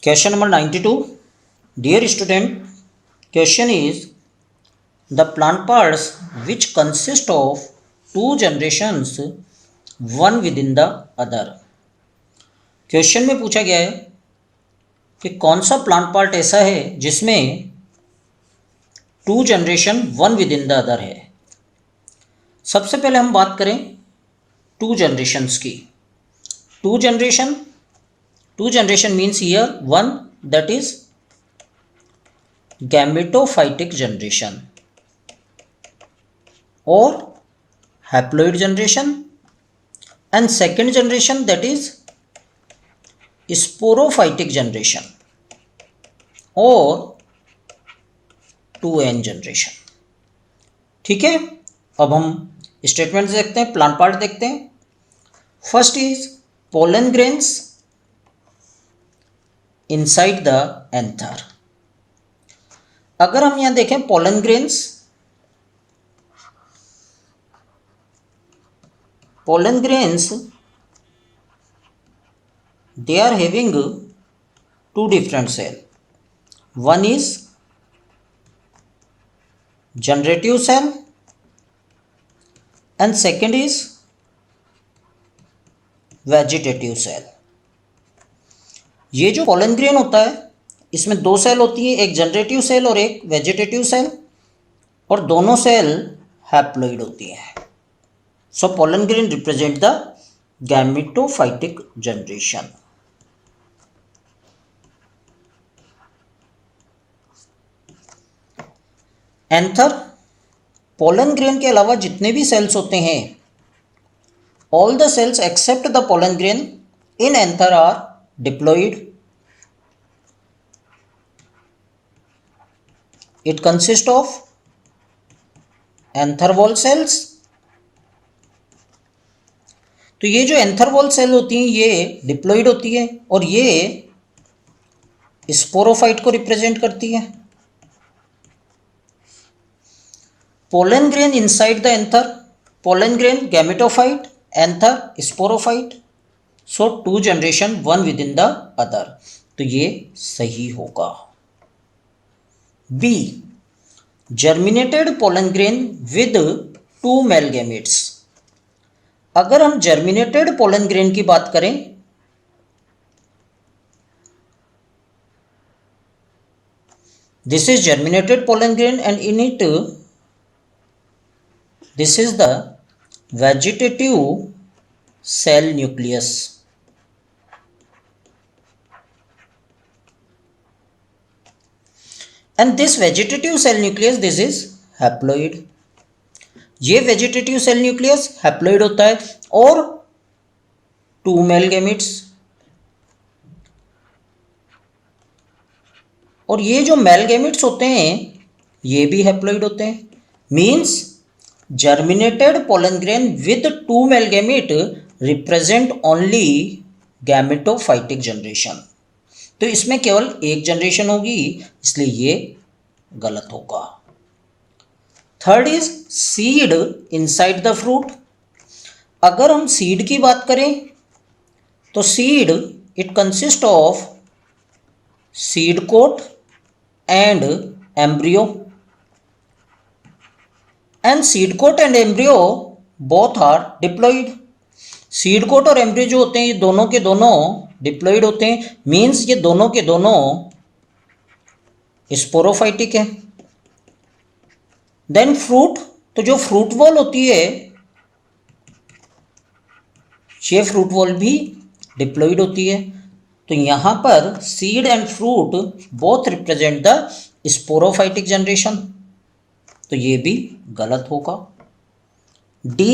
Question number 92. Dear student, question is the plant parts which consist of two generations, one within the other. Question में पूछा गया है कि कौन सा प्लांट पार्ट ऐसा है जिसमें two generation one with in the other है। सबसे पहले हम बात करें टू जनरेशन्स की। Two generation means here one, that is gametophytic generation और haploid generation, and second generation that is sporophytic generation और 2n जनरेशन। ठीक है, अब हम स्टेटमेंट देखते हैं, प्लांट पार्ट देखते हैं। First is pollen grains inside the anther. अगर हम यहां देखें pollen grains, they are having two different cell. One is generative cell and second is vegetative cell. ये जो पोलन ग्रेन होता है इसमें दो सेल होती है, एक जनरेटिव सेल और एक वेजिटेटिव सेल, और दोनों सेल हैप्लॉइड होती है। So pollen grain represent the gametophytic generation. Anther, pollen grain के अलावा जितने भी सेल्स होते हैं, all the cells except the pollen grain in anther are diploid. It consist of anther wall cells. तो ये जो एंथर वॉल सेल होती हैं ये डिप्लॉइड होती है और ये स्पोरोफाइट को रिप्रेजेंट करती है। Pollen grain inside the anther, pollen grain gametophyte, anther sporophyte. So two generation one with in the other, तो ये सही होगा। B, germinated pollen grain with two male gametes. अगर हम जर्मिनेटेड पोलन ग्रेन की बात करें, this is germinated pollen grain and in it this is the vegetative cell nucleus. And this vegetative cell nucleus, this is haploid. ये vegetative cell nucleus haploid होता है और to male gametes, और ये जो मेल गैमेट्स होते हैं ये भी हैप्लॉइड होते हैं। Means germinated pollen grain with two male gamete represent only gametophytic generation। तो इसमें केवल एक जनरेशन होगी, इसलिए ये गलत होगा। Third is seed inside the fruit. अगर हम सीड की बात करें तो seed it consist of seed coat and embryo, and seed coat and embryo both are diploid. Seed coat और एम्ब्रियो जो होते हैं ये दोनों के दोनों डिप्लॉइड होते हैं। मीन्स ये दोनों के दोनों स्पोरोफाइटिक है। देन फ्रूट, तो जो फ्रूट वॉल होती है ये फ्रूट वॉल भी डिप्लॉइड होती है। तो यहां पर seed and fruit both represent the sporophytic generation, तो ये भी गलत होगा। D,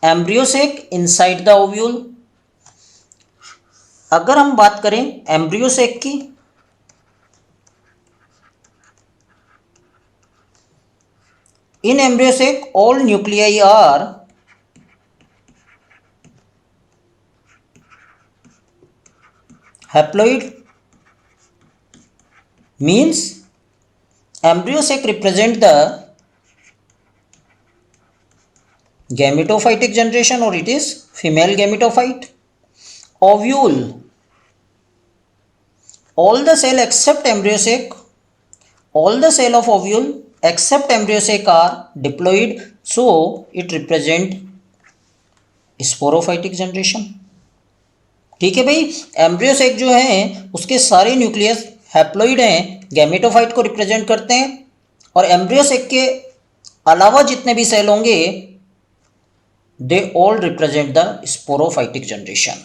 embryo sac inside the ovule. अगर हम बात करें एम्ब्रियोसेक की, in embryo sac all nuclei are haploid. Means embryosac represent the gametophytic generation or it is female gametophyte. Ovule, all the cell except embryo sac, all the cell of ovule except embryo sac are diploid, so it represent sporophytic generation. ठीक है भाई, embryo sac जो है उसके सारे nucleus haploid हैं, gametophyte को represent करते हैं, और एम्ब्रियो सेक के अलावा जितने भी सेल होंगे they all represent the sporophytic generation.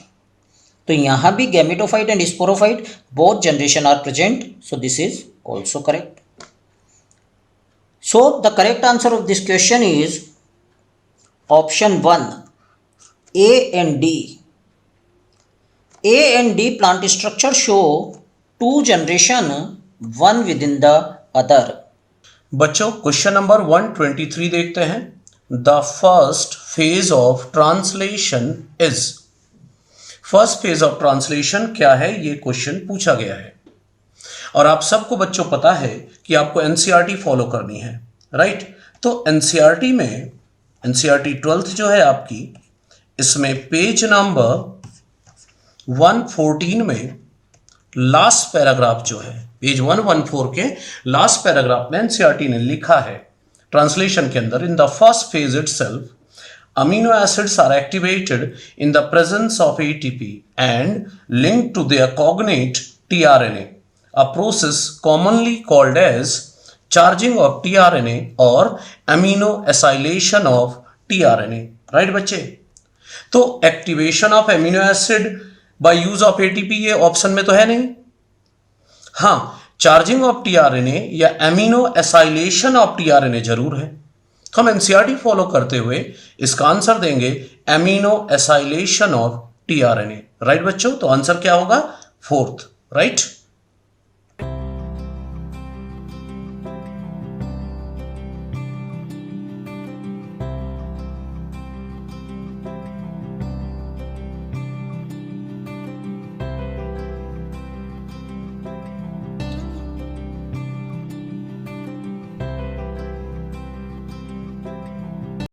तो यहां भी gametophyte and sporophyte both generation are present, so this is also correct. So the correct answer of this question is option 1, A and D. A and D plant structure show two generation, one within the other. बच्चों question number 123 देखते हैं। The first phase of translation is, first phase of translation क्या है, ये question पूछा गया है। और आप सबको बच्चों पता है कि आपको एनसीईआरटी फॉलो करनी है, राइट। तो एनसीईआरटी में, एनसीईआरटी 12th जो है आपकी, इसमें पेज नंबर 114 में लास्ट पैराग्राफ जो है, पेज 114 के लास्ट पैराग्राफ में एनसीईआरटी ने लिखा है ट्रांसलेशन के अंदर, in the first phase itself amino acids are activated in the presence of ATP and linked to their cognate tRNA, a process commonly called as charging of tRNA और amino acylation of tRNA. Right बच्चे, तो activation of amino acid by use of ATP ये option में तो है नहीं। हां, charging of tRNA या एमिनो एसाइलेशन ऑफ टीआरएनए जरूर है। तो हम एनसीईआरटी फॉलो करते हुए इसका आंसर देंगे amino acylation of tRNA. Right बच्चों, तो आंसर क्या होगा? 4th, right.